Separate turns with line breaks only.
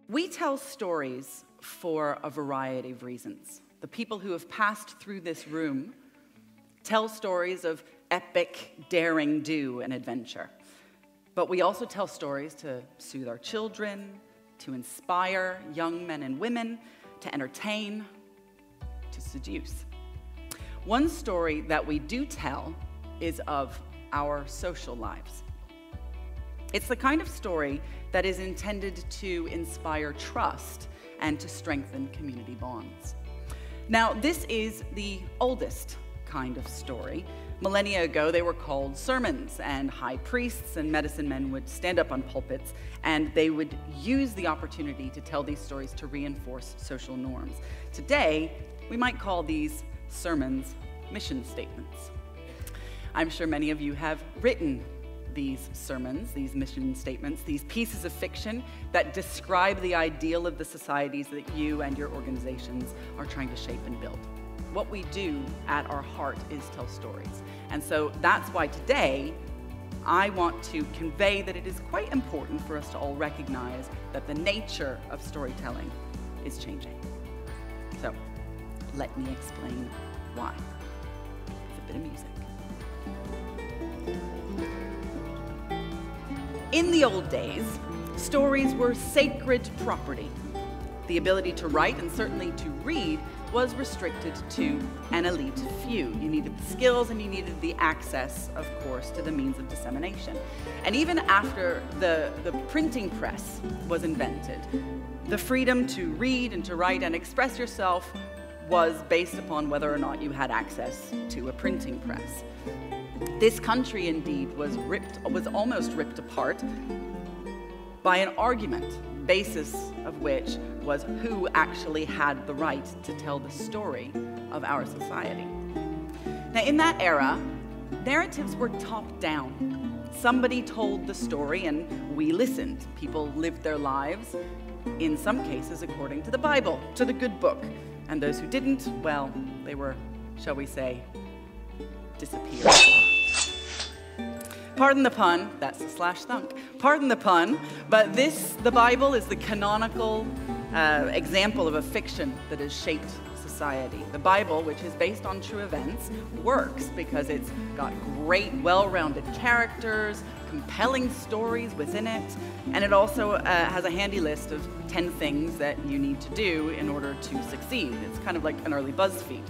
We tell stories for a variety of reasons. The people who have passed through this room tell stories of epic, daring do and adventure. But we also tell stories to soothe our children, to inspire young men and women, to entertain, to seduce. One story that we do tell is of our social lives. It's the kind of story that is intended to inspire trust and to strengthen community bonds. Now, this is the oldest kind of story. Millennia ago, they were called sermons, and high priests and medicine men would stand up on pulpits, and they would use the opportunity to tell these stories to reinforce social norms. Today, we might call these sermons mission statements. I'm sure many of you have written these sermons, these mission statements, these pieces of fiction that describe the ideal of the societies that you and your organizations are trying to shape and build. What we do at our heart is tell stories. And so that's why today I want to convey that it is quite important for us to all recognize that the nature of storytelling is changing. So let me explain why. It's a bit of music. In the old days, stories were sacred property. The ability to write and certainly to read was restricted to an elite few. You needed the skills and you needed the access, of course, to the means of dissemination. And even after the printing press was invented, the freedom to read and to write and express yourself was based upon whether or not you had access to a printing press. This country, indeed, was almost ripped apart by an argument, basis of which was who actually had the right to tell the story of our society. Now, in that era, narratives were top-down. Somebody told the story and we listened. People lived their lives, in some cases, according to the Bible, to the good book. And those who didn't, well, they were, shall we say, disappeared. Pardon the pun, that's the slash thunk. Pardon the pun, but the Bible is the canonical example of a fiction that has shaped society. The Bible, which is based on true events, works because it's got great, well-rounded characters, compelling stories within it, and it also has a handy list of 10 things that you need to do in order to succeed. It's kind of like an early BuzzFeed.